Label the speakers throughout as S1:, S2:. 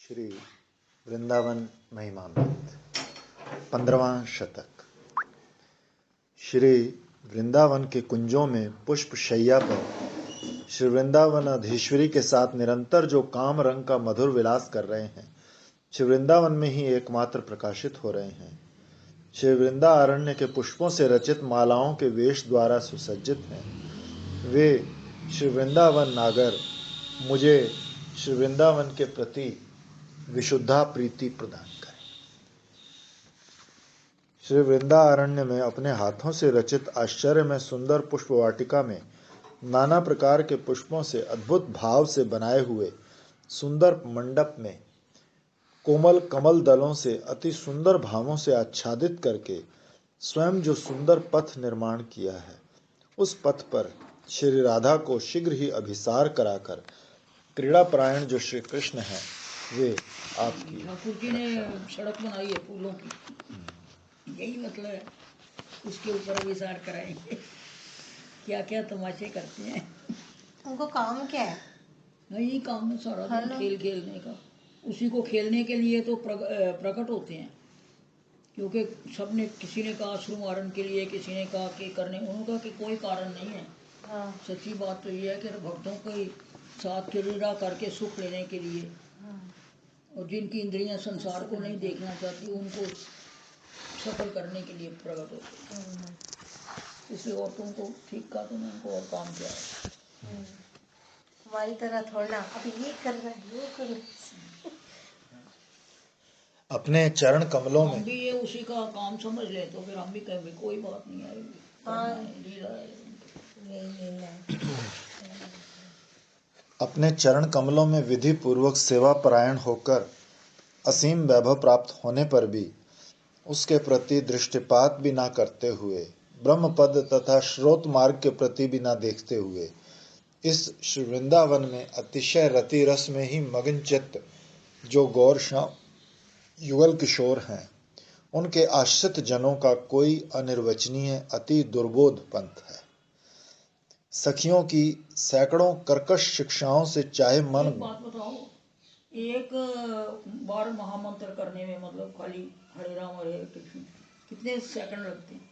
S1: श्री वृंदावन महिमामृत 15वां शतक। श्री वृंदावन के कुंजों में पुष्प शैया पर श्री वृंदावनाधीश्वरी के साथ निरंतर जो काम रंग का मधुर विलास कर रहे हैं, श्री वृंदावन में ही एकमात्र प्रकाशित हो रहे हैं। श्री वृंदारण्य के पुष्पों से रचित मालाओं के वेश द्वारा सुसज्जित हैं। वे श्री वृंदावन नागर मुझे श्री वृंदावन के प्रति विशुद्धा प्रीति प्रदान करें। श्री वृंदारण्य में अपने हाथों से रचित आश्चर्य में सुंदर पुष्प वाटिका में नाना प्रकार के पुष्पों से अद्भुत भाव से बनाए हुए सुंदर मंडप में कोमल कमल दलों से अति सुंदर भावों से आच्छादित करके स्वयं जो सुंदर पथ निर्माण किया है, उस पथ पर श्री राधा को शीघ्र ही अभिसार कराकर क्रीड़ापरायण जो श्री कृष्ण हैं, वे आपकी
S2: ठाकुर जी ने सड़क बनाई है फूलों की, यही मतलब है। उसके ऊपर अभिसार कराएंगे। क्या क्या तमाशे करते हैं।
S3: उनको काम क्या है?
S2: नहीं, काम में सारा दिन खेल खेलने का। उसी को खेलने के लिए तो प्रकट होते हैं, क्योंकि सबने, किसी ने कहा श्रुमारण के लिए, किसी ने कहा कि करने, उनका कि कोई कारण नहीं है।
S3: हाँ।
S2: सच्ची बात तो ये है कि भक्तों के साथ क्रीड़ा करके सुख लेने के लिए, और जिनकी इंद्रियां संसार को नहीं देखना चाहती, उनको सफल करने के लिए प्रकट होते हैं। इसलिए औरतों को ठीक कहा तुमने, उनको और काम क्या है।
S3: हमारी तरह थोड़ा अभी ये कर रहा है, वो कर रहा है।
S1: अपने चरण कमलों में
S2: हम भी ये उसी का काम समझ ले तो फिर हम भी कहेंगे कोई बात नहीं है, लीला है।
S1: अपने चरण कमलों में विधि पूर्वक सेवा परायण होकर असीम वैभव प्राप्त होने पर भी उसके प्रति दृष्टिपात भी ना करते हुए, ब्रह्म पद तथा श्रोत मार्ग के प्रति भी ना देखते हुए, इस श्री वृंदावन में अतिशय रति रस में ही मगन चित्त जो गौर श्याम युगल किशोर हैं, उनके आश्रित जनों का कोई अनिर्वचनीय अति दुर्बोध पंथ है। सखियों की सैकड़ों कर्कश शिक्षाओं से चाहे मन,
S2: एक बात बताओ, एक बार महामंत्र करने में, मतलब खाली हरे राम हरे कृष्ण, कितने सेकंड लगते हैं?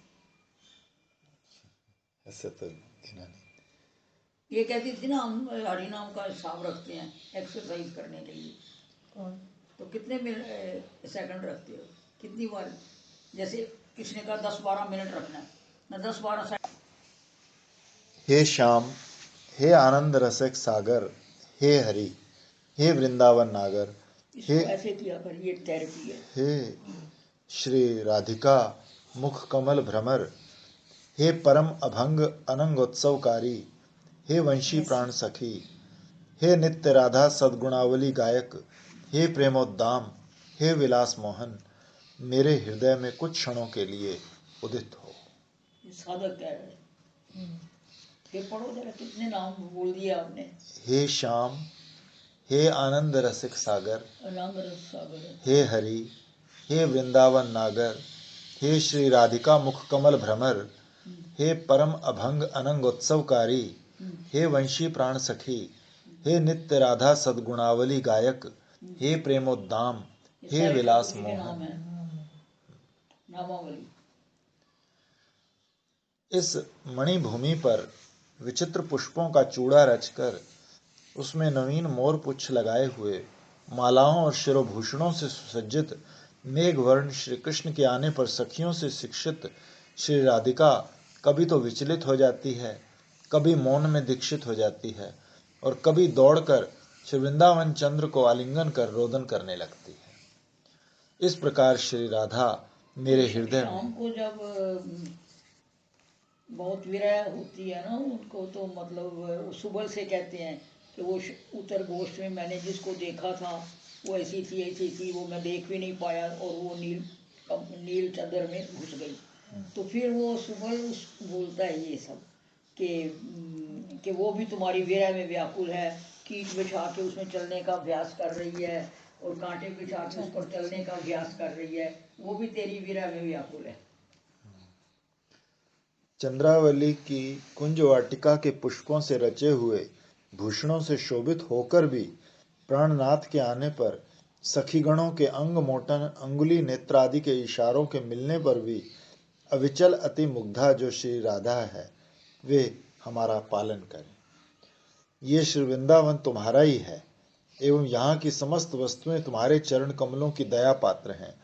S1: ऐसे तो गिना नहीं।
S2: ये कहती थी ना, हम हरि नाम का हिसाब रखते हैं एक्सरसाइज करने के लिए। तो कितने सेकंड रखते हो? कितनी बार? जैसे किसी ने कहा 10-12 मिनट रखना है ना, 10-12 सेकंड।
S1: हे श्याम, हे आनंद रसिक सागर, हे हरि, हे वृंदावन नागर,
S2: इसको ऐसे किया कर, ये थेरेपी है।
S1: हे श्री राधिका मुख कमल भ्रमर, हे परम अभंग अनंगोत्सवकारी, हे वंशी प्राण सखी, हे नित्य राधा सद्गुणावली गायक, हे प्रेमोद्दाम, हे विलास मोहन, मेरे हृदय में कुछ क्षणों के लिए उदित हो।
S2: साधक कह रहे हैं। फिर पढ़ो जरा, कितने नाम बोल दिए आपने।
S1: हे श्याम, हे आनंद रसिक सागर,
S2: आनंद रस सागर,
S1: हे हरि, हे वृंदावन नागर, हे श्री राधिका मुख कमल भ्रमर, हे परम अभंग अनंगोत्सवकारी, हे वंशी प्राण सखी, हे नित्य राधा सद्गुणावली गायक, हे प्रेमोद्दाम, हे विलास मोहन।
S2: नामावली।
S1: इस मणिभूमि पर विचित्र पुष्पों का चूड़ा रचकर उसमें नवीन मोर पुच्छ लगाए हुए, मालाओं और शिरोभूषणों से सुसज्जित मेघवर्ण श्री कृष्ण के आने पर सखियों से शिक्षित श्री राधिका कभी तो विचलित हो जाती है, कभी मौन में दीक्षित हो जाती है, और कभी दौड़कर श्री वृंदावन चंद्र को आलिंगन कर रोदन करने लगती है। इस प्रकार श्री राधा मेरे हृदय में,
S2: शाम को जब बहुत विरह होती है ना उनको, तो मतलब सुबह से कहते हैं कि वो उत्तर गोष्ठ में मैंने जिसको देखा था वो ऐसी थी, वो मैं देख भी नहीं पाया, और वो नील चादर में घुस गई। तो फिर वो सुबह बोलता है ये सब कि वो भी तुम्हारी विरह में व्याकुल है, कीट बिछा के उसमें चलने का अभ्यास कर रही है, और कांटे बिछा के उस पर चलने का अभ्यास कर रही है, वो भी तेरी विरह में व्याकुल है।
S1: चंद्रावली की कुंज वाटिका के पुष्पों से रचे हुए भूषणों से शोभित होकर भी प्राणनाथ के आने पर सखीगणों के अंग मोटन, अंगुली नेत्र आदि के इशारों के मिलने पर भी अविचल अति मुग्धा जो श्री राधा है, वे हमारा पालन करें। ये श्री वृंदावन तुम्हारा ही है एवं यहाँ की समस्त वस्तुएं तुम्हारे चरण कमलों की दया पात्र हैं।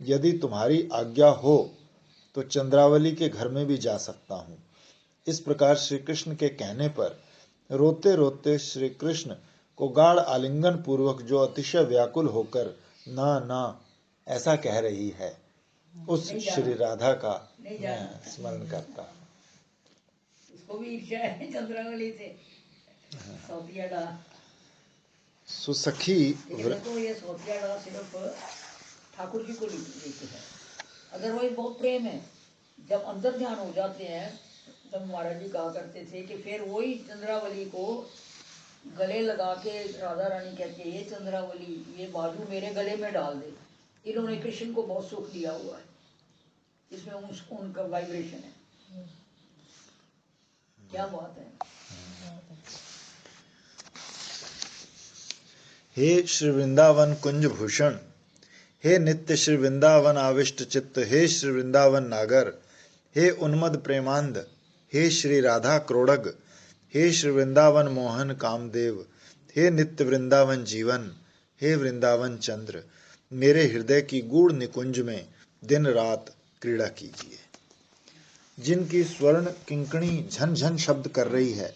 S1: यदि तुम्हारी आज्ञा हो तो चंद्रावली के घर में भी जा सकता हूँ। इस प्रकार श्री कृष्ण के कहने पर रोते रोते श्री कृष्ण को गाढ़ आलिंगन पूर्वक जो अतिशय व्याकुल होकर ना ना ऐसा कह रही है, उस श्री राधा का मैं स्मरण करता हूँ।
S2: उसको भी ईर्ष्या है चंद्रावली से, सौतिया डा।
S1: सुसखी
S2: तो ये सौतिया डा सिर्फ ठाकुर जी को लेते हैं, अदरवाइज बहुत प्रेम है। जब अंदर ध्यान हो जाते हैं, तब महाराज जी कहा करते थे कि फिर वही चंद्रावली को गले लगा के राधा रानी कहती है, ये चंद्रावली ये बाजू मेरे गले में डाल दे। इन्होंने कृष्ण को बहुत सुख दिया हुआ है, इसमें उनका वाइब्रेशन है। क्या बात है।
S1: हे श्री वृंदावन कुंज भूषण, हे नित्य श्री वृंदावन आविष्ट चित्त, हे श्री वृंदावन नागर, हे उन्मद प्रेमांध, हे श्री राधा क्रोड़ग, हे श्री वृंदावन मोहन कामदेव, हे नित्य वृंदावन जीवन, हे वृंदावन चंद्र, मेरे हृदय की गूढ़ निकुंज में दिन रात क्रीड़ा कीजिए। जिनकी स्वर्ण किंकणी झन झन शब्द कर रही है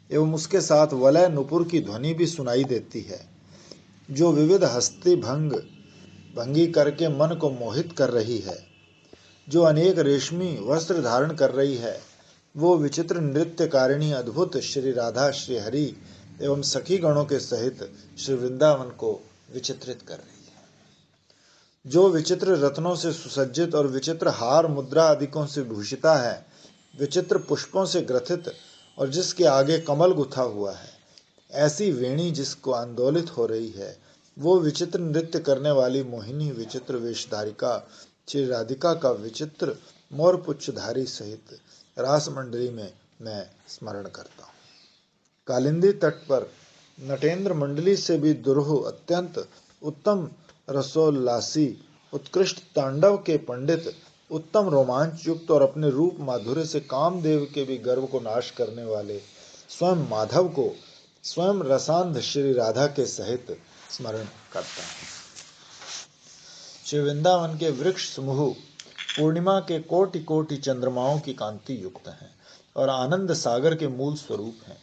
S1: एवं उसके साथ वलय नुपुर की ध्वनि भी सुनाई देती है, जो विविध हस्ती भंगी करके मन को मोहित कर रही है, जो अनेक रेशमी वस्त्र धारण कर रही है, वो विचित्र नृत्यकारिणी अद्भुत श्री राधा श्री हरि एवं सखी गणों के सहित श्री वृंदावन को विचित्रित कर रही है। जो विचित्र रत्नों से सुसज्जित और विचित्र हार मुद्रा आदिकों से भूषिता है, विचित्र पुष्पों से ग्रथित और जिसके आगे कमल गुथा हुआ है, ऐसी वेणी जिसको आंदोलित हो रही है, वो विचित्र नृत्य करने वाली मोहिनी विचित्र वेशधारिका श्री राधिका का विचित्र मोरपुच्छधारी सहित रास मंडली में मैं स्मरण करता हूँ। कालिंदी तट पर नटेंद्र मंडली से भी दुरूह अत्यंत उत्तम रसोल्लासी उत्कृष्ट तांडव के पंडित, उत्तम रोमांच युक्त और अपने रूप माधुर्य से कामदेव के भी गर्व को नाश करने वाले स्वयं माधव को स्वयं रसांध श्री राधा के सहित स्मरण करता हूँ। श्री वृंदावन के वृक्ष समूह पूर्णिमा के कोटि कोटि चंद्रमाओं की कांति युक्त हैं और आनंद सागर के मूल स्वरूप हैं,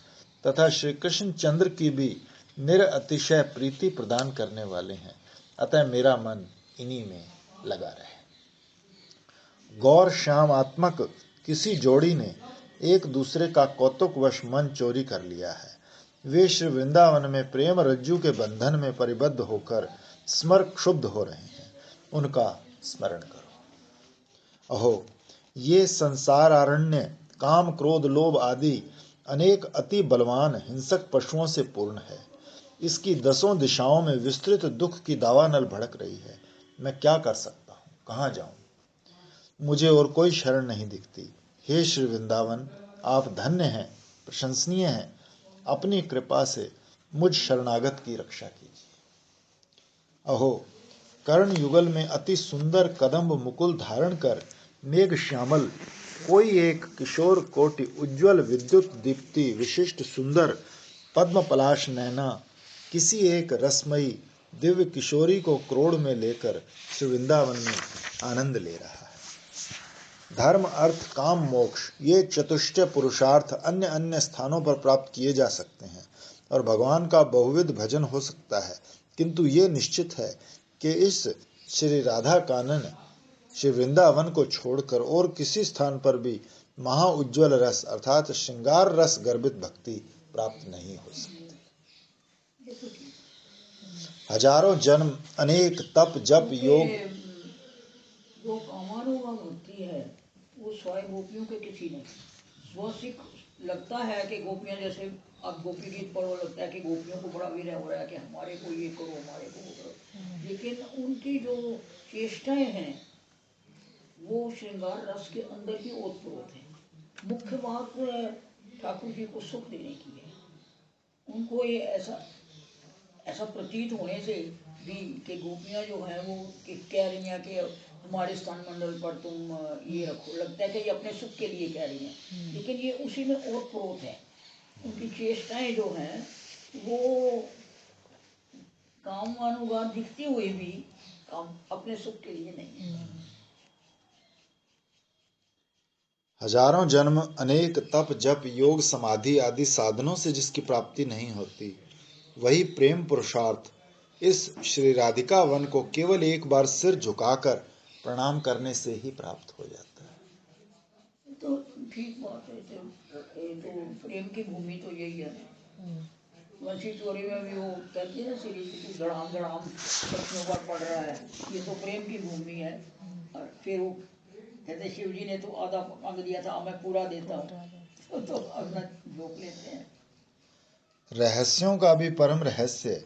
S1: तथा श्री कृष्ण चंद्र की भी निरअतिशय प्रीति प्रदान करने वाले हैं। अतः मेरा मन इन्हीं में लगा रहे। गौर श्याम आत्मक किसी जोड़ी ने एक दूसरे का कौतुकवश मन चोरी कर लिया है। वे श्री वृंदावन में प्रेम रज्जु के बंधन में परिबद्ध होकर स्मर क्षुब्ध हो रहे हैं, उनका स्मरण करो। अहो, ये संसार अरण्य काम क्रोध लोभ आदि अनेक अति बलवान हिंसक पशुओं से पूर्ण है। इसकी दसों दिशाओं में विस्तृत दुख की दावानल भड़क रही है। मैं क्या कर सकता हूँ, कहाँ जाऊँ? मुझे और कोई शरण नहीं दिखती। हे श्री वृंदावन, आप धन्य हैं, प्रशंसनीय हैं। अपनी कृपा से मुझ शरणागत की रक्षा कीजिए। अहो, कर्ण युगल में अति सुंदर कदम्ब मुकुल धारण कर मेघ श्यामल कोई एक किशोर कोटि उज्ज्वल विद्युत दीप्ति विशिष्ट सुंदर पद्म पलाश नैना किसी एक रसमयी दिव्य किशोरी को क्रोड़ में लेकर श्री वृंदावन में आनंद ले रहा है। धर्म अर्थ काम मोक्ष ये चतुष्टय पुरुषार्थ अन्य अन्य स्थानों पर प्राप्त किए जा सकते हैं और भगवान का बहुविध भजन हो सकता है, किंतु ये निश्चित है कि इस श्री राधा कानन श्री वृंदावन को छोड़कर और किसी स्थान पर भी महा उज्ज्वल रस अर्थात श्रृंगार रस गर्भित भक्ति प्राप्त नहीं हो सकती। हजारों जन्म अनेक तप जप योग
S2: जो कामानुगम होती है वो स्वयं गोपियों के किसी नहीं। स्वसिक लगता है कि गोपियां जैसे अब गोपी गीत पढ़ो, लगता है कि गोपियों को बड़ा विरह हो रहा है कि हमारे को ये करो, हमारे को वो करो, लेकिन उनकी जो चेष्टाएं हैं वो श्रृंगार रस के अंदर ही ओतप्रोत है। मुख्य बात ठाकुर जी को सुख देने की है। उनको ये ऐसा प्रतीत होने से भी के गोपियाँ जो हैं वो कह रही हैं कि हमारे स्थान मंडल पर तुम ये रखो, लगता है कि ये अपने सुख के लिए कह रही हैं, लेकिन ये उसी में और क्रोध है। उनकी चेष्टाएं जो हैं वो कामानुगात दिखती हुई भी काम अपने सुख के लिए नहीं है।
S1: हजारों जन्म अनेक तप जप योग समाधि आदि साधनों से जिसकी प्राप्ति नहीं होती, वही प्रेम पुरुषार्थ इस श्री राधिका वन को केवल एक बार सिर झुकाकर प्रणाम करने से ही प्राप्त हो जाता है।
S2: तो ठीक बात है। तो प्रेम की भूमि तो यही है। वंशी चोरी में भी वो कहती है ना, श्री जी धड़ाम धड़ाम पत्नियों पर पड़ रहा है, ये तो प्रेम की भूमि है। और फिर वो कहते शिव जी ने तो आधा अंग दिया था, मैं पूरा देता हूँ, तो अपना झोंक लेते हैं।
S1: रहस्यों का भी परम रहस्य,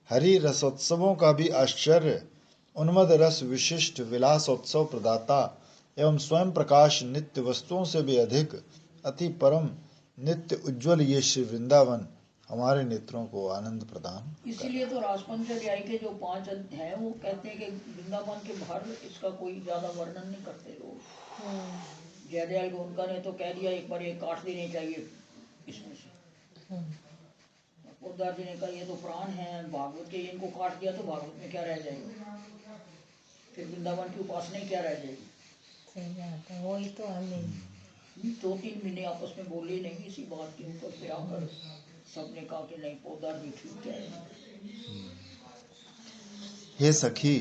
S1: हरि रसोत्सवों का भी आश्चर्य, उन्मद रस विशिष्ट विलासोत्सव प्रदाता एवं स्वयं प्रकाश नित्य वस्तुओं से भी अधिक अति परम नित्य उज्ज्वल ये श्री वृंदावन हमारे नेत्रों को आनंद प्रदान।
S2: इसीलिए तो रासपंचाध्याय के जो 5 हैं वो कहते हैं कि वृंदावन के बाहर इसका कोई ज्यादा वर्णन नहीं करते लोग। जयदयाल गोनका ने तो कह दिया एक बार, ये काट देने चाहिए इसमें से। पोदार जी ने कहा ये तो प्राण है भागवत के, इनको काट दिया तो भागवत में क्या रह जाएगा, फिर वृंदावन की उपासना क्या रह जाएगी।
S3: सही बात है, वही तो हमें
S2: 2-3 महीने आपस में बोले नहीं इसी बात के ऊपर, फिर आकर सबने कहा कि नहीं पोदार जी ठीक है।
S1: हे सखी,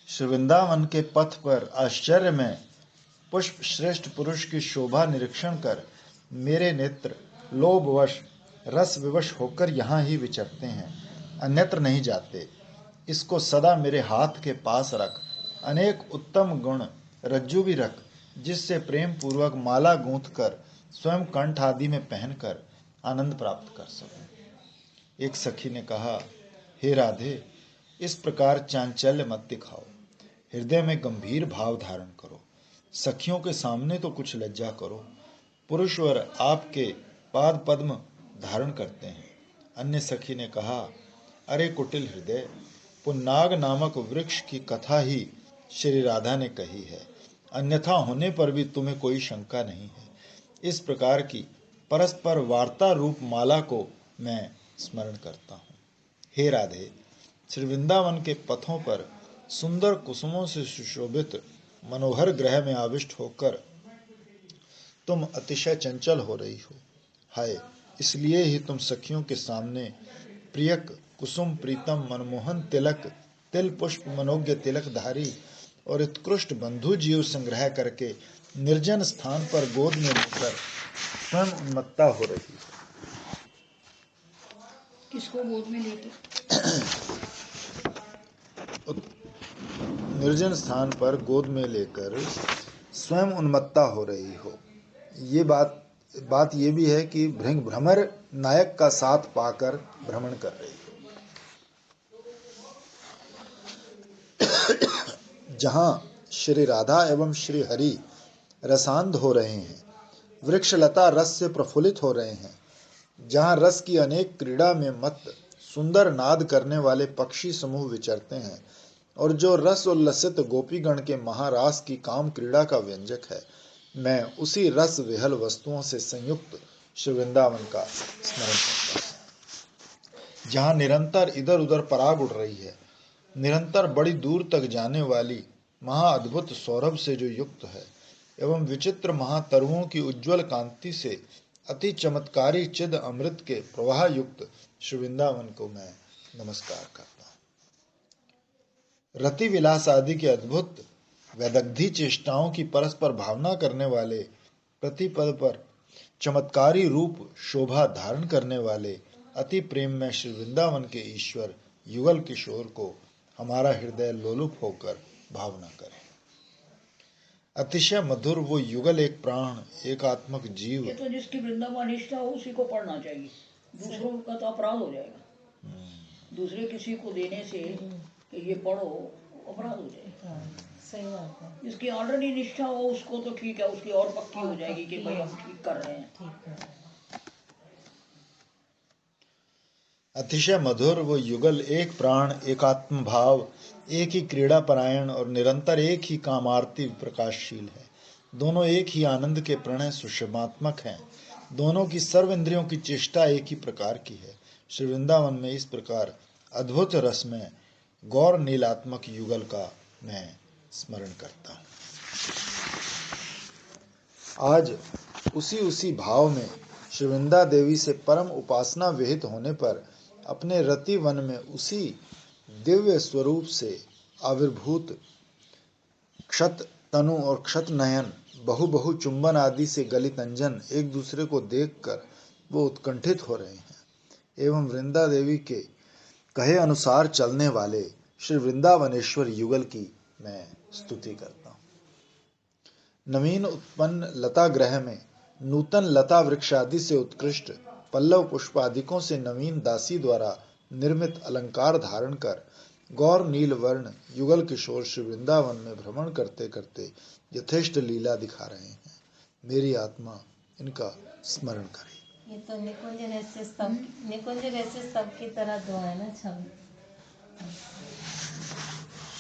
S1: श्री वृंदावन के पथ पर आश्चर्य में पुष्प श्रेष्ठ पुरुष की शोभा निरीक्षण कर मेरे नेत्र लोभवश रस विवश होकर यहाँ ही विचरते हैं, अन्यत्र नहीं जाते। इसको सदा मेरे हाथ के पास रख, अनेक उत्तम गुण रज्जु भी रख, जिससे प्रेम पूर्वक माला गूंथ कर स्वयं कंठ आदि में पहनकर आनंद प्राप्त कर सकूं। एक सखी ने कहा, हे राधे, इस प्रकार चांचल्य मत दिखाओ, हृदय में गंभीर भाव धारण करो, सखियों के सामने तो कुछ लज्जा करो। पुरुषवर आपके पाद पद्म धारण करते हैं। अन्य सखी ने कहा, अरे कुटिल हृदय, पुन्नाग नामक वृक्ष की कथा ही श्री राधा ने कही है, अन्यथा होने पर भी तुम्हें कोई शंका नहीं है। इस प्रकार की परस्पर वार्ता रूप माला को मैं स्मरण करता हूँ। हे राधे, श्री वृंदावन के पथों पर सुंदर कुसुमों से सुशोभित मनोहर ग्रह में आविष्ट होकर तुम अतिशय चंचल हो रही हो। हाय, इसलिए ही तुम सखियों के सामने प्रियक कुसुम प्रीतम मनमोहन तिलक तिल पुष्प मनोज्ञ तिलकधारी और उत्कृष्ट बंधु जीव संग्रह करके निर्जन स्थान पर गोद में लेकर स्वयं उन्मत्ता हो रही हो।
S2: किसको गोद में लेके?
S1: निर्जन स्थान पर गोद में लेकर स्वयं उन्मत्ता हो रही हो। ये बात ये भी है कि भृंग भ्रमर नायक का साथ पाकर भ्रमण कर रही हो। जहां श्री राधा एवं श्री हरि रसांध हो रहे हैं, वृक्षलता रस से प्रफुल्लित हो रहे हैं, जहां रस की अनेक क्रीड़ा में मत सुंदर नाद करने वाले पक्षी समूह विचरते हैं, और जो रस उल्लसित गोपीगण के महारास की काम क्रीड़ा का व्यंजक है, मैं उसी रस विहल वस्तुओं से संयुक्त श्री वृंदावन का स्मरण करता हूँ, जहाँ निरंतर इधर उधर पराग उड़ रही है, निरंतर बड़ी दूर तक जाने वाली महाअद्भुत सौरभ से जो युक्त है, एवं विचित्र महातरुओं की उज्ज्वल कांति से अति चमत्कारी चिद अमृत के प्रवाह युक्त श्री वृंदावन को मैं नमस्कार करता हूँ। रति विलास आदि के अद्भुत वैदग्धी चेष्टाओं की परस्पर भावना करने वाले, प्रतिपद पर चमत्कारी रूप शोभा धारण करने वाले अति प्रेम में श्री वृंदावन के ईश्वर युगल किशोर को हमारा हृदय लोलुप होकर भावना करे। अतिशय मधुर वो युगल एक प्राण एकात्मक जीव।
S2: ये तो जिसकी वृंदावन निष्ठा हो उसी को पढ़ना चाहिए, दूसरों का तो अपराध हो जाएगा। दूसरे किसी को देने से ये पढ़ो अपराध हो जाएगा।
S3: सही बात है।
S2: जिसकी ऑलरेडी निष्ठा हो उसको तो ठीक है, उसकी और पक्की हो जाएगी कि भाई हम ठीक कर रहे हैं।
S3: ठीक है।
S1: अतिशय मधुर वो युगल, एक प्राण, एकात्म भाव, एक ही क्रीड़ा परायण और निरंतर एक ही कामार्ति प्रकाशशील है। दोनों एक ही आनंद के प्रणय सुषमात्मक हैं। दोनों की सर्व इंद्रियों की चेष्टा एक ही प्रकार की है। श्री वृंदावन में इस प्रकार अद्भुत रस में गौर नीलात्मक युगल का मैं स्मरण करता हूँ। आज उसी भाव में श्री वृंदा देवी से परम उपासना विहित होने पर अपने रति वन में उसी दिव्य स्वरूप से आविर्भूत क्षत तनु और क्षत नयन बहु बहु चुंबन आदि से गलित अंजन एक दूसरे को देखकर वो उत्कंठित हो रहे हैं एवं वृंदा देवी के कहे अनुसार चलने वाले श्री वृंदावनेश्वर युगल की मैं स्तुति करता हूँ। नवीन उत्पन्न लता ग्रह में नूतन लता वृक्ष आदि से उत्कृष्ट पल्लव पुष्पादिकों से नवीन दासी द्वारा निर्मित अलंकार धारण कर गौर नील वर्ण युगल किशोर श्री वृंदावन में भ्रमण करते करते यथेष्ट लीला दिखा रहे हैं। मेरी आत्मा इनका स्मरण करे।
S3: ये तो निकुंज जैसे सब की तरह दो है ना छवि।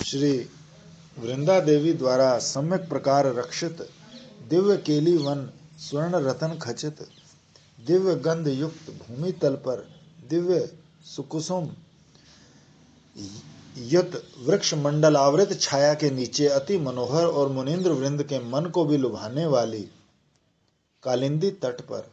S1: श्री वृंदा देवी द्वारा सम्यक प्रकार रक्षित दिव्य केली वन स्वर्ण रतन खचित दिव्य गंध युक्त भूमि तल पर दिव्य सुकुसुम युत वृक्ष मंडलावृत छाया के नीचे अति मनोहर और मुनीन्द्र वृंद के मन को भी लुभाने वाली कालिंदी तट पर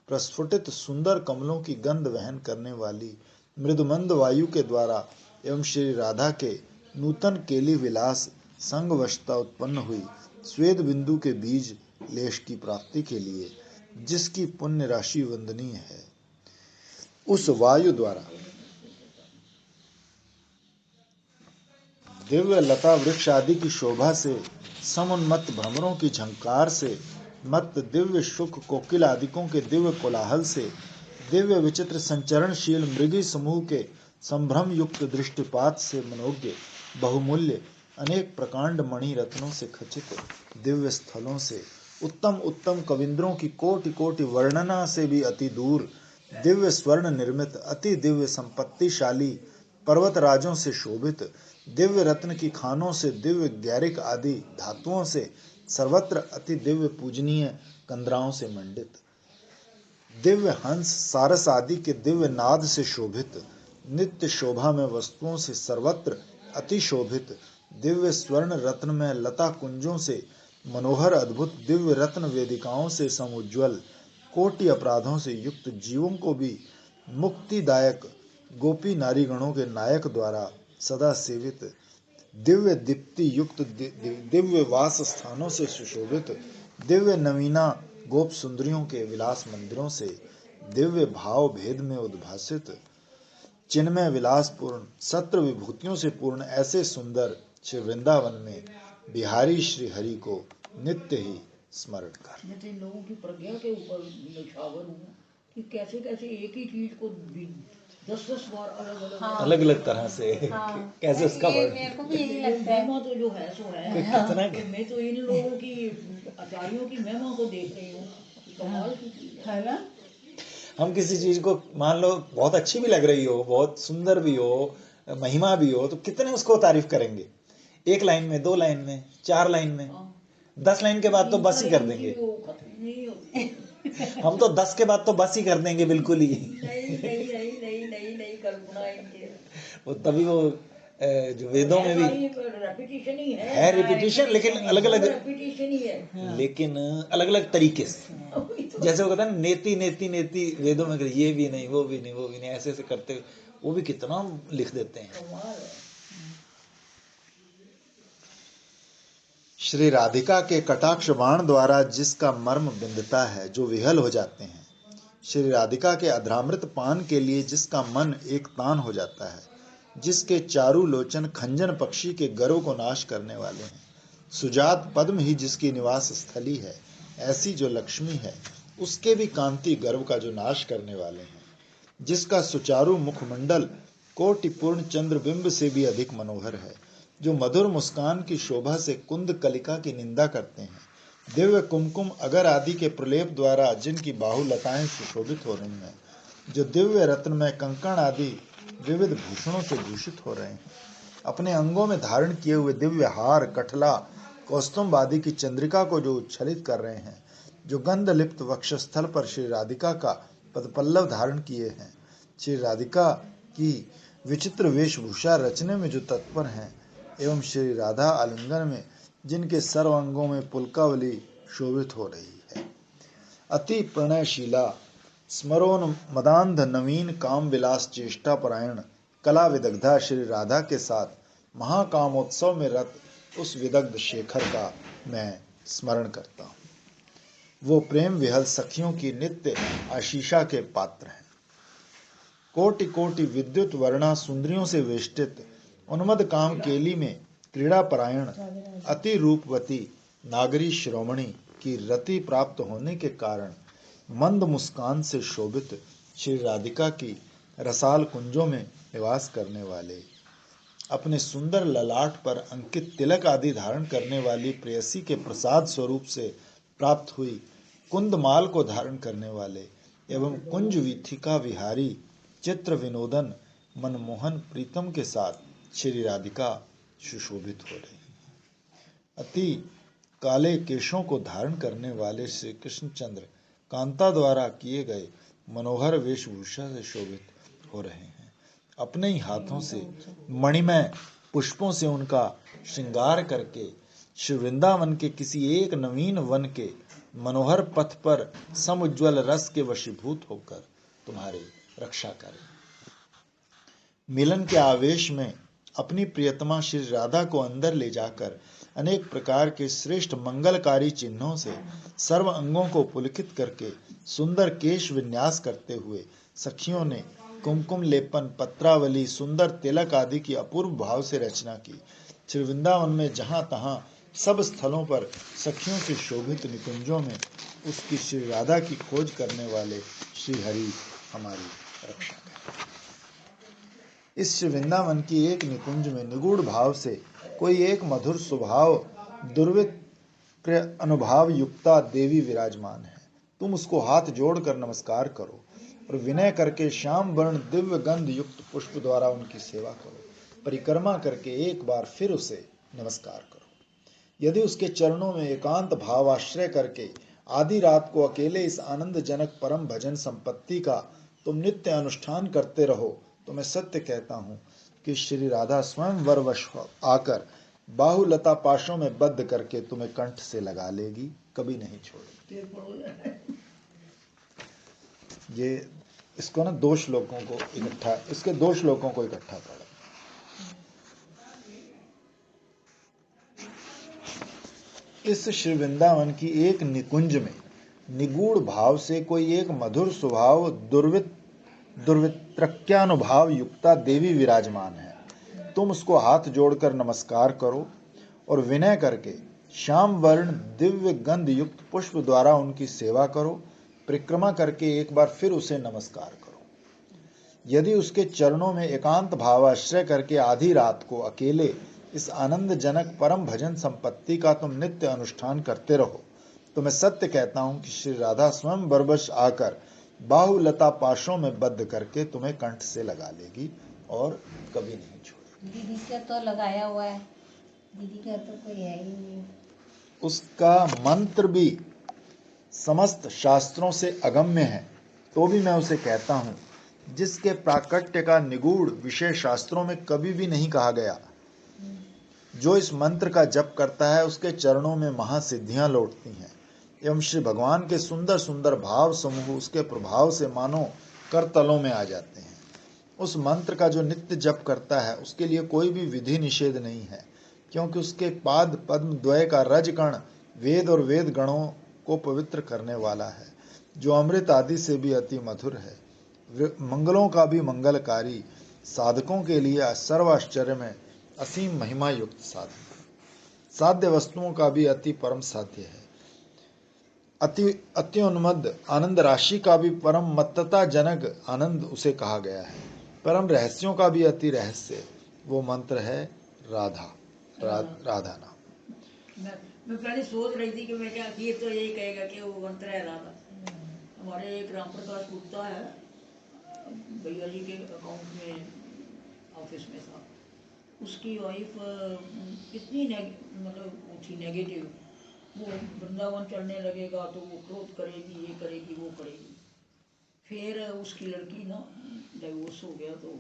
S1: प्रस्फुटित सुंदर कमलों की गंध वहन करने वाली मृदुमंद वायु के द्वारा एवं श्री राधा के नूतन केली विलास संगवशता उत्पन्न हुई स्वेद बिंदु के बीज लेश की प्राप्ति के लिए जिसकी पुण्य राशि वंदनीय है, उस वायु द्वारा दिव्य लता वृक्ष आदि की शोभा से समुन्मत्त भ्रमरों की झंकार से मत दिव्य शुक कोकिल आदिकों के दिव्य कोलाहल से दिव्य विचित्र संचरणशील मृगी समूह के संभ्रम युक्त दृष्टिपात से मनोज्ञ बहुमूल्य अनेक प्रकांड मणि रत्नों से खचित दिव्य स्थलों से उत्तम उत्तम कविंद्रों की कोटि कोटि वर्णना से भी अति दूर दिव्य स्वर्ण निर्मित अति दिव्य संपत्तिशाली पर्वत राजों से शोभित दिव्य रत्न की खानों से दिव्य गैरिक आदि धातुओं से सर्वत्र अति दिव्य पूजनीय कंदराओं से मंडित दिव्य हंस सारस आदि के दिव्य नाद से शोभित नित्य शोभा में वस्तुओं से सर्वत्र अति शोभित दिव्य स्वर्ण रत्न में लता कुंजों से मनोहर अद्भुत दिव्य रत्न वेदिकाओं से समुज्वल कोटि अपराधों से युक्त जीवों को भी मुक्तिदायक गोपी नारीगणों के नायक द्वारा सदा सेवित दिव्य दीप्ति युक्त दिव्य वास स्थानों से सुशोभित दिव्य नवीना गोप सुंदरियों के विलास मंदिरों से दिव्य भाव भेद में उद्भासित चिन्मय विलासपूर्ण सत्र विभूतियों से पूर्ण ऐसे सुंदर श्री वृंदावन में बिहारी श्री हरि को नित्य ही स्मरण कर।
S2: मैं तो इन लोगों की प्रज्ञा के ऊपर निछावर हूँ कि कैसे कैसे एक ही चीज को 10-10 बार अलग अलग
S1: तरह से कैसे उसका
S3: मेरे को भी यही लगता है।
S2: महिमा तो जो है सो है। मैं तो इन लोगों की आचार्यों की महिमा को देख रही हूँ। कमाल की चीज है ना।
S4: हम किसी चीज को मान लो बहुत अच्छी भी लग रही हो, बहुत सुंदर भी हो, महिमा भी हो, तो कितने उसको तारीफ करेंगे। 1 लाइन में, 2 लाइन में, 4 लाइन में, 10 लाइन के बाद तो बस ही कर देंगे। हम तो 10 के बाद तो बस ही कर देंगे बिल्कुल ही।
S2: नहीं कल्पना इनके
S4: वो तभी वो जो वेदों में भी
S2: रेपिटेशन ही
S4: है रिपीटिशन, लेकिन अलग अलग
S2: रेपिटेशन ही है,
S4: लेकिन अलग अलग तरीके से। जैसे वो कहता है नेति नेति नेति, वेदों में ये भी नहीं, वो भी नहीं, वो भी नहीं, ऐसे ऐसे करते वो भी कितना लिख देते हैं।
S1: श्री राधिका के कटाक्ष बाण द्वारा जिसका मर्म बिंदता है, जो विहल हो जाते हैं, श्री राधिका के अधरामृत पान के लिए जिसका मन एक तान हो जाता है, जिसके चारु लोचन खंजन पक्षी के गर्व को नाश करने वाले हैं, सुजात पद्म ही जिसकी निवास स्थली है, ऐसी जो लक्ष्मी है उसके भी कांति गर्व का जो नाश करने वाले हैं, जिसका सुचारू मुखमंडल कोटिपूर्ण चंद्रबिंब से भी अधिक मनोहर है, जो मधुर मुस्कान की शोभा से कुंद कलिका की निंदा करते हैं, दिव्य कुमकुम अगर आदि के प्रलेप द्वारा जिनकी बाहुलताएं सुशोभित हो रही हैं, जो दिव्य रत्न में कंकण आदि विविध भूषणों से भूषित हो रहे हैं। अपने अंगों में धारण किए हुए दिव्य हार, कठला, कौस्तुभ आदि की चंद्रिका को जो उच्छलित कर रहे हैं, जो गंध लिप्त वक्षस्थल पर श्री राधिका का पदपल्लव धारण किए हैं, श्री राधिका की विचित्र वेशभूषा रचने में जो तत्पर हैं, एवं श्री राधा आलिंगन में जिनके सर्व अंगों में पुलकावली शोभित हो रही है। अति प्रणयशीला स्मरोन मदांध नवीन काम विलास चेष्टा परायण कला विदग्धा श्री राधा के साथ महाकामोत्सव में रत उस विदग्ध शेखर का मैं स्मरण करता हूँ। वो प्रेम विहल सखियों की नित्य आशीषा के पात्र हैं। कोटि कोटि विद्युत वर्णा सुंदरियों से वेष्टित उन्मद काम केली में क्रीड़ा परायण अति रूपवती नागरी शिरोमणि की रति प्राप्त होने के कारण मंद मुस्कान से शोभित श्री राधिका की रसाल कुंजों में निवास करने वाले, अपने सुंदर ललाट पर अंकित तिलक आदि धारण करने वाली प्रेयसी के प्रसाद स्वरूप से प्राप्त हुई कुंदमाल को धारण करने वाले एवं कुंज वीथिका विहारी चित्र विनोदन मनमोहन प्रीतम के साथ श्री राधिका सुशोभित हो रही है। अति काले केशों को धारण करने वाले श्री कृष्णचंद्र कांता द्वारा किए गए मनोहर वेशभूषा से शोभित हो रहे हैं। अपने ही हाथों से मणिमय पुष्पों से उनका श्रृंगार करके श्री वृंदावन के किसी एक नवीन वन के मनोहर पथ पर समुज्वल रस के वशीभूत होकर तुम्हारी रक्षा करें। मिलन के आवेश में अपनी प्रियतमा श्री राधा को अंदर ले जाकर अनेक प्रकार के श्रेष्ठ मंगलकारी चिन्हों से सर्व अंगों को पुलकित करके सुंदर केश विन्यास करते हुए सखियों ने कुमकुम लेपन, पत्रावली, सुंदर तिलक आदि की अपूर्व भाव से रचना की। श्री वृंदावन में जहाँ तहाँ सब स्थलों पर सखियों से शोभित निकुंजों में उसकी श्री राधा की खोज करने वाले श्री हरि हमारी रक्षा करें। इस श्री वृंदावन की एक निकुंज में निगूढ़ भाव से कोई एक मधुर स्वभाव दुर्विप्र अनुभाव युक्ता देवी विराजमान है। तुम उसको हाथ जोड़कर नमस्कार करो और विनय करके श्याम वर्ण दिव्य गंध युक्त पुष्प द्वारा उनकी सेवा करो। परिक्रमा करके एक बार फिर उसे नमस्कार करो। यदि उसके चरणों में एकांत भाव आश्रय करके आधी रात को अकेले इस आनंद जनक परम भजन संपत्ति का तुम नित्य अनुष्ठान करते रहो, तो मैं सत्य कहता हूँ कि श्री राधा स्वयं वरवश आकर बाहुलता पाशों में बद्ध करके तुम्हें कंठ से लगा लेगी, कभी नहीं छोड़ेगी। ये इसको ना दो श्लोकों को इकट्ठा, इसके दो श्लोकों को इकट्ठा पढ़ो। इस श्री वृंदावन की एक निकुंज में निगूढ़ भाव से कोई एक मधुर स्वभाव दुर्वित्रक्यानुभाव युक्ता देवी विराजमान है। तुम उसको हाथ जोड़कर नमस्कार करो और विनय करके श्याम वर्ण दिव्य गंध युक्त पुष्प द्वारा उनकी सेवा करो। परिक्रमा करके एक बार फिर उसे नमस्कार करो। यदि उसके चरणों में एकांत भाव आश्रय करके आधी रात को अकेले इस आनंद जनक परम भजन संपत्ति का तुम नित्य अनुष्ठान करते रहो, तो मैं सत्य कहता हूँ कि श्री राधा स्वयं बरबस आकर बाहुलता पाशों में बद्ध करके तुम्हें कंठ से लगा लेगी और कभी नहीं छोड़ेगी।
S3: दीदी का तो लगाया हुआ है, दीदी का तो कोई है ही नहीं।
S1: उसका मंत्र भी समस्त शास्त्रों से अगम्य है, तो भी मैं उसे कहता हूँ, जिसके प्राकट्य का निगूढ़ विषय शास्त्रों में कभी भी नहीं कहा गया। जो इस मंत्र का जप करता है उसके चरणों में महासिद्धियां लौटती हैं एवं श्री भगवान के सुंदर सुंदर भाव समूह उसके प्रभाव से मानो करतलों में आ जाते हैं। उस मंत्र का जो नित्य जप करता है उसके लिए कोई भी विधि निषेध नहीं है, क्योंकि उसके पाद पद्म द्वय का रजकण वेद और वेद गणों को पवित्र करने वाला है, जो अमृत आदि से भी अति मधुर है, मंगलों का भी मंगलकारी, साधकों के लिए सर्वाश्चर्य में असीम महिमा युक्त साधन, साध्य वस्तुओं का भी अति परम साध्य है, अति उन्मद आनंद राशि का भी परम मत्तता जनक आनंद उसे कहा गया है, परम रहस्यों का भी अति रहस्य वो मंत्र है राधा। राधा नाम।
S2: मैं पहले सोच रही थी कि मैं क्या, ये तो यही कहेगा कि वो मंत्र है राधा। हमारे एक राम प्रकाश गुप्ता है, भैया जी के अकाउंट में ऑफिस में था, उसकी वाइफ इतनी मतलब वो थी नेगेटिव, वो वृंदावन चलने लगेगा तो वो क्रोध करेगी, ये करेगी, वो करेगी। फिर उसकी लड़की ना डाइवोर्स हो गया तो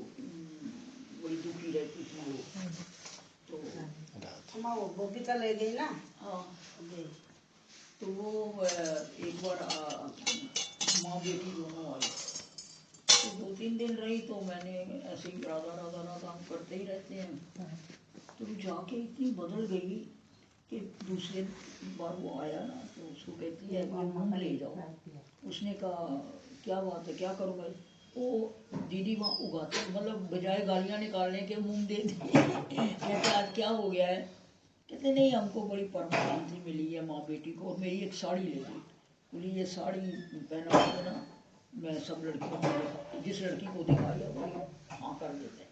S2: बड़ी दुखी रहती थी वो। तो
S3: वो बबीता ले गई ना।
S2: हाँ, तो वो एक बार माँ बेटी दोनों आई, तो 2-3 दिन रही। तो मैंने ऐसे ही राधा राधा राधा हम करते ही रहते हैं, तो जाके इतनी बदल गई कि दूसरे बार वो आया ना तो उसको कहती है कि मूंग ले जाओ। उसने कहा क्या बात है, क्या करूँ मैं? वो दीदी वहाँ उगाते, मतलब बजाय गालियाँ निकालने के मूंग दे दी। कहते आज क्या हो गया है? कहते नहीं, हमको बड़ी परम शांति मिली है माँ बेटी को, और मेरी एक साड़ी ले गई। बोली ये साड़ी पहना के ना मैं सब लड़कियों को, जिस लड़की को दिखाई है वही हाँ कर देते हैं।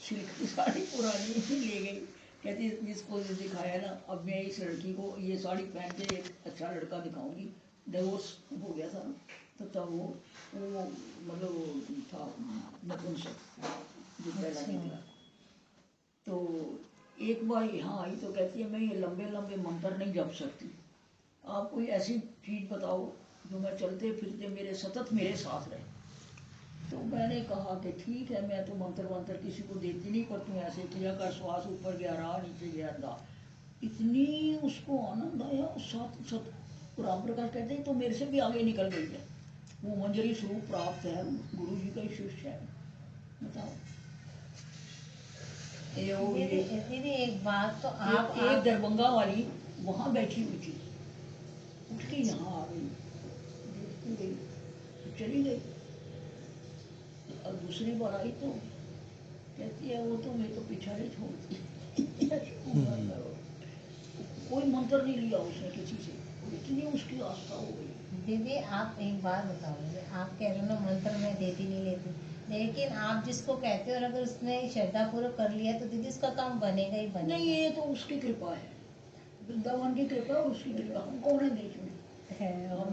S2: सिल्क की साड़ी पुरानी ही ले गई, कहती जिसको दिखाया ना, अब मैं इस लड़की को ये साड़ी पहन के एक अच्छा लड़का दिखाऊंगी। डिवोर्स हो गया था तो तब वो मतलब वो था नपुंसक जो पहला निकला। तो एक बार यहाँ आई तो कहती है मैं ये लंबे लंबे मंत्र नहीं जप सकती, आप कोई ऐसी चीज़ बताओ जो मैं चलते फिरते मेरे सतत मेरे साथ रहे। तो मैंने कहा कि ठीक है, मैं तो मंत्र किसी को देती नहीं, पर तू ऐसे किया कर, श्वास ऊपर गया रहा, नीचे गया रहा। इतनी उसको आनंद आया, सत सत राम प्रकाश कहते हैं तो मेरे से भी आगे निकल गई है, वो मंजरी स्वरूप प्राप्त है, गुरु जी का ही शिष्य है। बताओ
S3: दीदी एक बात तो आप
S2: एक दरभंगा वाली वहाँ बैठी हुई थी, उठ के यहाँ आ गई, देखती गई तो चली गई। और दूसरी बार आई तो कहती है वो तो मेरे को पीछा नहीं छोड़ती। कोई मंत्र नहीं लिया उसने किसी से, इतनी उसकी आस्था हो गई।
S3: दीदी आप एक बात बताओ, आप कह रहे हो ना मंत्र में देती नहीं लेती, लेकिन आप जिसको कहते हो और अगर उसने श्रद्धा पूर्वक कर लिया तो दीदी उसका काम बनेगा ही बनेगा।
S2: नहीं, ये तो उसकी कृपा है, वृंदावन की कृपा और उसकी कृपा, हम कौन है बीच में? हम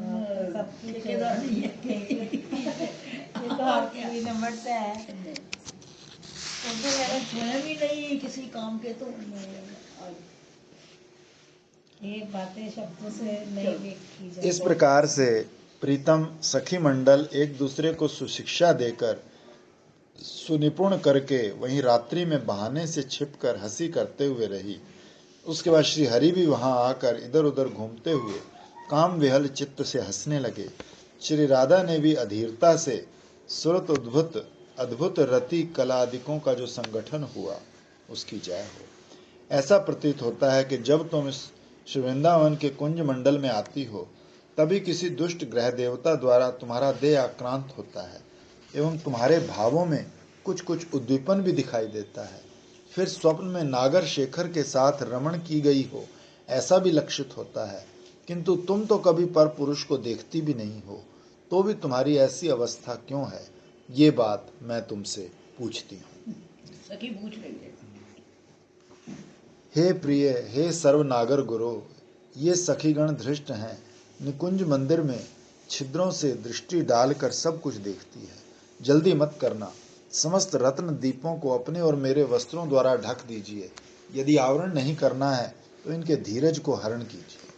S3: सब
S2: ठेकेदार नहीं है।
S3: ये तो आपकी नंबर से है,
S2: तो फिर स्वयं ही नहीं किसी काम के, तो
S3: एक बातें शब्दों से नहीं व्यक्त की जाती।
S1: इस प्रकार से प्रीतम सखी मंडल एक दूसरे को सुशिक्षा देकर सुनिपुण करके वहीं रात्रि में बहाने से छिपकर हंसी करते हुए रही। उसके बाद श्री हरि भी वहां आकर इधर उधर घूमते हुए काम विहल चित्त से हंसने लगे। श्री राधा ने भी अधीरता से सुरत उद्भुत अद्भुत रति कलादिकों का जो संगठन हुआ उसकी जय हो। ऐसा प्रतीत होता है कि जब तुम इस श्री वृंदावन के कुंज मंडल में आती हो तभी किसी दुष्ट ग्रह देवता द्वारा तुम्हारा देह आक्रांत होता है एवं तुम्हारे भावों में कुछ कुछ उद्दीपन भी दिखाई देता है। फिर स्वप्न में नागर शेखर के साथ रमण की गई हो ऐसा भी लक्षित होता है, किंतु तुम तो कभी पर पुरुष को देखती भी नहीं हो, तो भी तुम्हारी ऐसी अवस्था क्यों है, ये बात मैं तुमसे पूछती हूँ।
S2: सखी पूछ रही है।
S1: हे प्रिय, हे सर्व नागर गुरु, ये सखीगण धृष्ट हैं, निकुंज मंदिर में छिद्रों से दृष्टि डालकर सब कुछ देखती है। जल्दी मत करना, समस्त रत्न दीपों को अपने और मेरे वस्त्रों द्वारा ढक दीजिए। यदि आवरण नहीं करना है तो इनके धीरज को हरण कीजिए।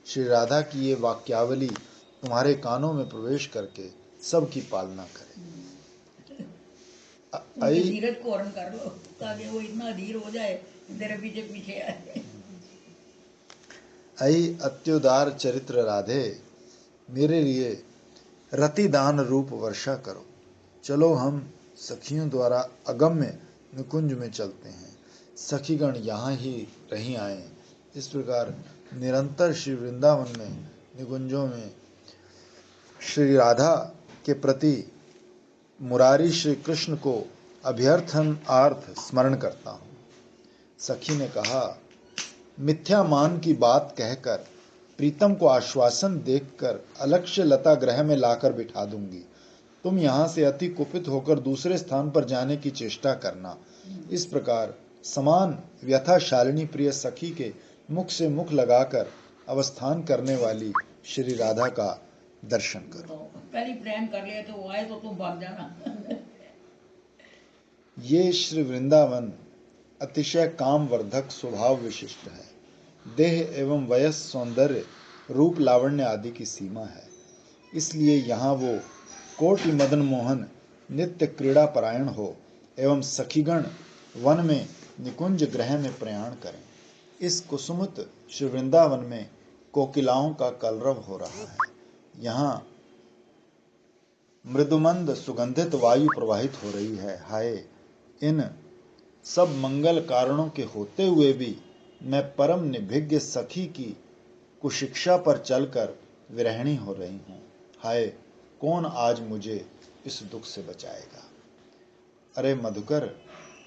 S1: श्री राधा की ये वाक्यावली तुम्हारे कानों में प्रवेश करके सबकी पालना करे।
S2: धीरज को हरण कर लो ताकि वो इतना धीर हो जाए तेरे पीछे पीछे आए।
S1: ऐ अत्युदार चरित्र राधे, मेरे लिए रतिदान रूप वर्षा करो। चलो हम सखियों द्वारा अगम्य निकुंज में चलते हैं, सखीगण यहाँ ही रही आए। इस प्रकार निरंतर श्री वृंदावन में निकुंजों में श्री राधा के प्रति मुरारी श्री कृष्ण को अभ्यर्थनार्थ स्मरण करता हूँ। सखी ने कहा, मिथ्या मान की बात कहकर प्रीतम को आश्वासन देकर अलक्ष्य लता ग्रह में लाकर बिठा दूंगी। तुम यहाँ से अति कुपित होकर दूसरे स्थान पर जाने की चेष्टा करना। इस प्रकार समान व्यथा शालिनी प्रिय सखी के मुख से मुख लगाकर अवस्थान करने वाली श्री राधा का दर्शन करो।
S2: तो पहले प्लान कर लिया तो वो आए तो तुम भाग जाना।
S1: ये श्री वृंदावन अतिशय कामवर्धक स्वभाव विशिष्ट है। देह एवं वयस, सौंदर्य, रूप, लावण्य आदि की सीमा है। इसलिए यहाँ वो कोटि मदन मोहन नित्य क्रीड़ा परायण हो एवं सखीगण वन में निकुंज गृह में प्रयाण करें। इस कुसुमित श्री वृंदावन में कोकिलाओं का कलरव हो रहा है। यहाँ मृदुमंद सुगंधित वायु प्रवाहित हो रही है। हाय, इन सब मंगल कारणों के होते हुए भी मैं परम निभिज्ञ सखी की कुशिक्षा पर चलकर विरहिणी हो रही हूँ। हाय, कौन आज मुझे इस दुख से बचाएगा। अरे मधुकर,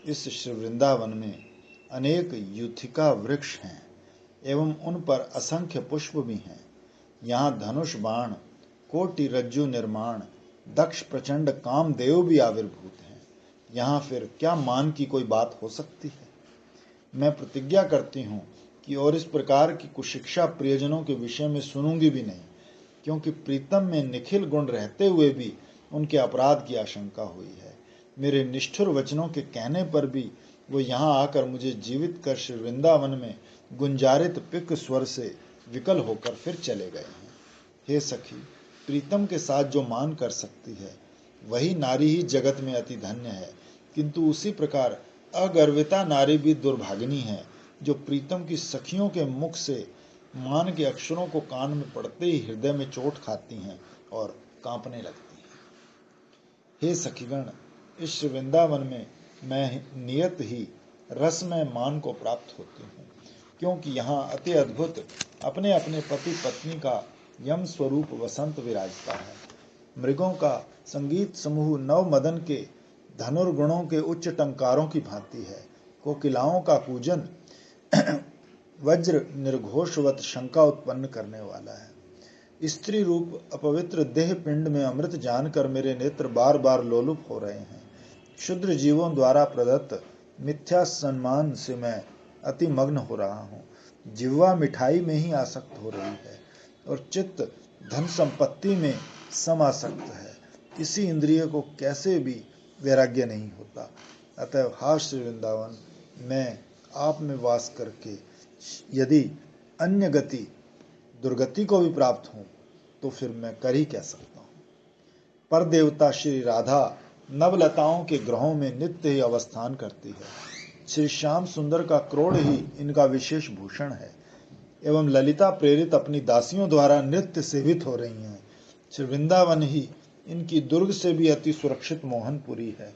S1: इस श्री वृंदावन में अनेक यूथिका वृक्ष हैं एवं उन पर असंख्य पुष्प भी हैं। यहाँ धनुष बाण, कोटि रज्जु निर्माण, दक्ष प्रचंड कामदेव भी आविर्भूत हैं। यहाँ फिर क्या मान की कोई बात हो सकती है। मैं प्रतिज्ञा करती हूँ कि और इस प्रकार की कुशिक्षा प्रियजनों के विषय में सुनूंगी भी नहीं, क्योंकि प्रीतम में निखिल गुण रहते हुए भी उनके अपराध की आशंका हुई है। मेरे निष्ठुर वचनों के कहने पर भी वो यहाँ आकर मुझे जीवित कर श्री वृंदावन में गुंजारित पिक स्वर से विकल होकर फिर चले गए हैं। हे सखी, प्रीतम के साथ जो मान कर सकती है वही नारी ही जगत में अति धन्य है, किंतु उसी प्रकार अगर्विता नारी भी दुर्भागिनी है, जो प्रीतम की सखियों के मुख से मान के अक्षरों को कान में पड़ते ही हृदय में चोट खाती हैं और कांपने लगती हैं। हे सखीगण, इस श्री वृंदावन में मैं नियत ही रसमय मान को प्राप्त होती हूँ, क्योंकि यहाँ अति अद्भुत अपने अपने पति पत्नी का यम स्वरूप वसंत विराजता है। मृगों का संगीत समूह नव मदन के धनुर्गुणों के उच्च टंकारों की भांति है। कोकिलाओं का पूजन वज्र निर्घोषवत शंका उत्पन्न करने वाला है। स्त्री रूप अपवित्र देह पिंड में अमृत जानकर मेरे नेत्र बार बार लोलुप हो रहे हैं। क्षुद्र जीवों द्वारा प्रदत्त मिथ्या सम्मान से मैं अति मग्न हो रहा हूँ। जिह्वा मिठाई में ही आसक्त हो रही है और चित्त धन संपत्ति में समासक्त है। किसी इंद्रिय को कैसे भी वैराग्य नहीं होता। अतः हा श्री वृंदावन, मैं आप में वास करके यदि अन्य गति दुर्गति को भी प्राप्त हूँ तो फिर मैं कर ही क्या सकता हूँ। पर देवता श्री राधा नवलताओं के ग्रहों में नित्य ही अवस्थान करती है। श्री श्याम सुंदर का क्रोध ही इनका विशेष भूषण है एवं ललिता प्रेरित अपनी दासियों द्वारा नृत्य सेवित हो रही हैं। श्री वृंदावन ही इनकी दुर्ग से भी अति सुरक्षित मोहनपुरी है।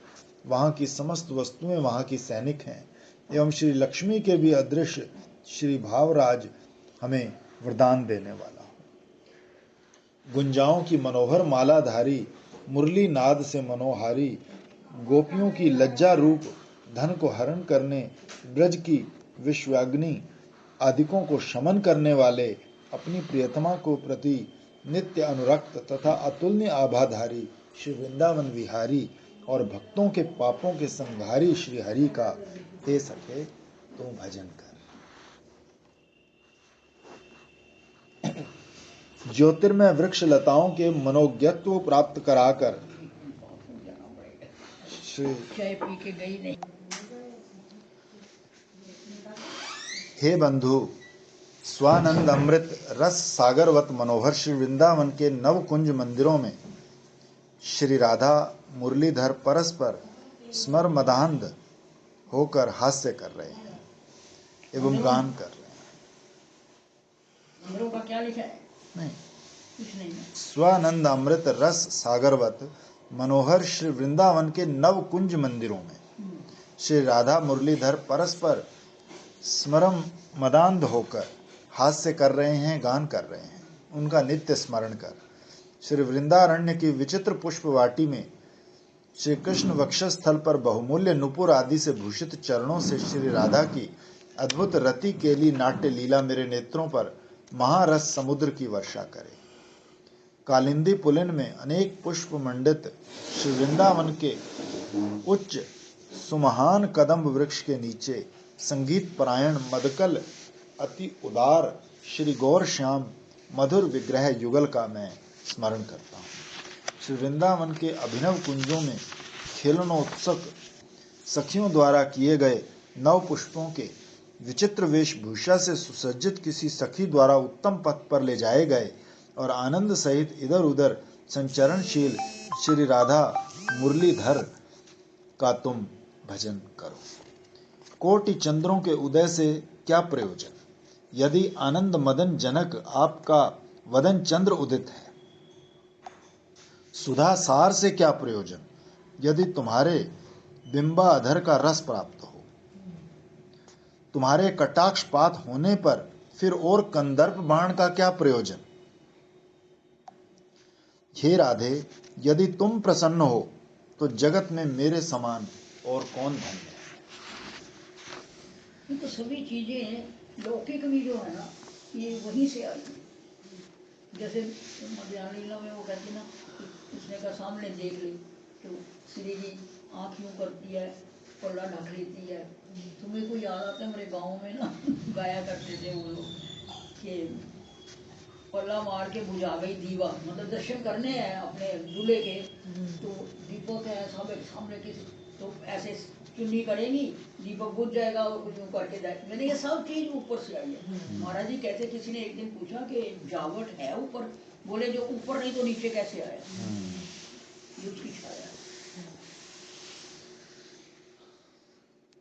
S1: वहाँ की समस्त वस्तुएं वहाँ की सैनिक हैं एवं श्री लक्ष्मी के भी अदृश्य श्री भावराज हमें वरदान देने वाला हो। गुंजाओं की मनोहर मालाधारी, मुरली नाद से मनोहारी, गोपियों की लज्जा रूप धन को हरण करने, ब्रज की विश्वाग्नि आदिकों को शमन करने वाले, अपनी प्रियतमा को प्रति नित्य अनुरक्त तथा अतुल्य आभाधारी श्री वृंदावन विहारी और भक्तों के पापों के संहारी श्री हरि का हे सखे तू भजन कर। ज्योतिर्मय वृक्ष लताओं के मनोज्ञत्व प्राप्त कराकर श्री
S2: चाय पी के गई नहीं।
S1: हे बंधु, स्वानंद अमृत रस सागरवत मनोहर श्री वृंदावन के नव कुंज मंदिरों में श्री राधा मुरलीधर परस्पर स्मर मदान्ध होकर हास्य कर रहे हैं एवं गान कर रहे हैं।
S2: अमरों का क्या लिखा है?
S1: नहीं,
S2: कुछ नहीं है।
S1: स्वानंद अमृत रस सागरवत मनोहर श्री वृंदावन के नव कुंज मंदिरों में श्री राधा मुरलीधर परस्पर स्मरम मदान्ध होकर हास्य कर रहे हैं, गान कर रहे हैं, उनका नित्य स्मरण कर। श्री वृंदारण्य की विचित्र पुष्प वाटी में श्री कृष्ण वक्षस्थल पर बहुमूल्य नुपुर आदि से भूषित चरणों से श्री राधा की अद्भुत रति केली नाट्य लीला मेरे नेत्रों पर महारस समुद्र की वर्षा करे। कालिंदी पुलिन में अनेक पुष्प मंडित श्री वृंदावन के उच्च सुमहान कदम्ब वृक्ष के नीचे संगीत परायण मदकल अति उदार श्री गौर श्याम मधुर विग्रह युगल का मैं स्मरण करता हूँ। श्री वृंदावन के अभिनव कुंजों में खेलनोत्सुक सखियों द्वारा किए गए नव पुष्पों के विचित्र वेशभूषा से सुसज्जित किसी सखी द्वारा उत्तम पथ पर ले जाए गए और आनंद सहित इधर उधर संचरणशील श्री राधा मुरलीधर का तुम भजन करो। कोटि चंद्रों के उदय से क्या प्रयोजन, यदि आनंद मदन जनक आपका वदन चंद्र उदित है। सुधा सार से क्या प्रयोजन, यदि तुम्हारे बिंबाधर का रस प्राप्त हो। तुम्हारे कटाक्षपात होने पर फिर और कंदर्प बाण का क्या प्रयोजन। हे राधे, यदि तुम प्रसन्न हो तो जगत में मेरे समान और कौन धन्य है।
S2: ये तो सभी चीजें लौकिक भी जो है ना, ये वहीं से आई है। जैसे मध्यान्ह लीला में वो कहती ना, उसने कहा सामने देख ले तो श्री जी आँख यूँ करती है, पल्ला ढक लेती है। तो मेरे को याद आता है, हमारे गाँव में ना गाया करते थे वो लोग कि पल्ला मार के बुझा गई दीवा, मतलब दर्शन करने हैं अपने दूल्हे के, तो दीपक है सामने किसी, तो ऐसे चुन्नी करेंगी, दीपक बुझ जाएगा और कुछ यूँ करके जाए। मैंने ये सब चीज ऊपर से आई है। महाराज जी कहते, किसी ने एक दिन पूछा कि जावट है ऊपर, बोले जो ऊपर नहीं तो नीचे कैसे आया, ये उसकी छाया है।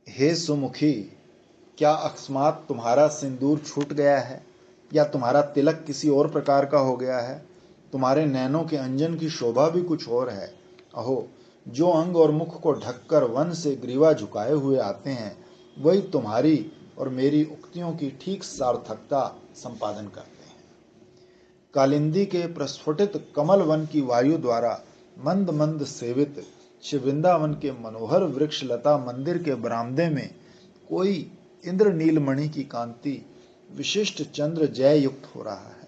S1: हे सुमुखी, क्या अकस्मात तुम्हारा सिंदूर छूट गया है या तुम्हारा तिलक किसी और प्रकार का हो गया है। तुम्हारे नैनों के अंजन की शोभा भी कुछ और है। अहो, जो अंग और मुख को ढककर वन से ग्रीवा झुकाए हुए आते हैं, वही तुम्हारी और मेरी उक्तियों की ठीक सार्थकता संपादन करते हैं। कालिंदी के प्रस्फुटित कमल वन की वायु द्वारा मंद मंद सेवित श्री वृंदावन के मनोहर वृक्ष लता मंदिर के बरामदे में कोई इंद्र नीलमणि की कांति विशिष्ट चंद्र जय युक्त हो रहा है।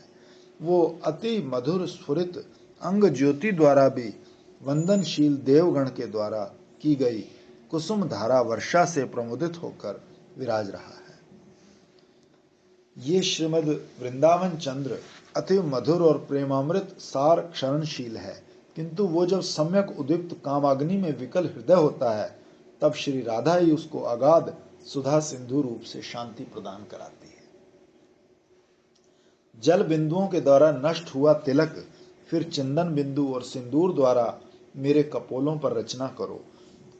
S1: वो अति मधुर स्फुरित अंग ज्योति द्वारा भी वंदनशील देवगण के द्वारा की गई कुसुम धारा वर्षा से प्रमुदित होकर विराज रहा है। ये श्रीमद वृंदावन चंद्र अति मधुर और प्रेमामृत सार क्षरणशील है, किंतु वो जब सम्यक उद्युक्त कामाग्नि में विकल हृदय होता है, तब श्री राधा ही उसको अगाध सुधा सिंधु रूप से शांति प्रदान कराती है। जल बिंदुओं के द्वारा नष्ट हुआ तिलक फिर चंदन बिंदु और सिंदूर द्वारा मेरे कपोलों पर रचना करो।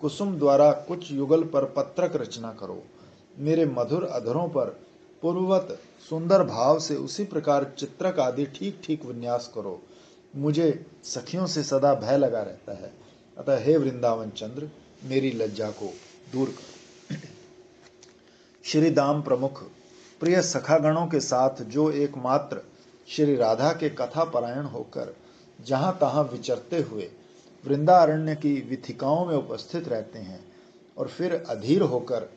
S1: कुसुम द्वारा कुछ युगल पर पत्रक रचना करो। मेरे मधुर अधरों पर पूर्ववत सुंदर भाव से उसी प्रकार चित्रक आदि ठीक ठीक विन्यास करो। मुझे सखियों से सदा भय लगा रहता है, अतः हे वृंदावन चंद्र, मेरी लज्जा को दूर करो। श्री दाम प्रमुख प्रिय सखागणों के साथ जो एकमात्र श्री राधा के कथा परायण होकर जहां तहां विचरते हुए वृंदारण्य की विथिकाओं में उपस्थित रहते हैं और फिर अधीर होकर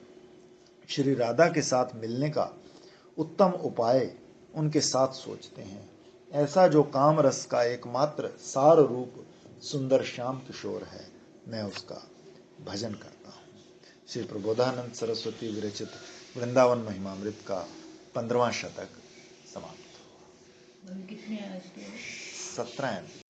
S1: श्री राधा के साथ मिलने का उत्तम उपाय उनके साथ सोचते हैं, ऐसा जो काम रस का एकमात्र सार रूप सुंदर श्याम किशोर है, मैं उसका भजन करता हूँ। श्री प्रबोधानंद सरस्वती विरचित वृंदावन महिमामृत का 15वां शतक समाप्त।
S2: कितने हैं इसके?
S1: 17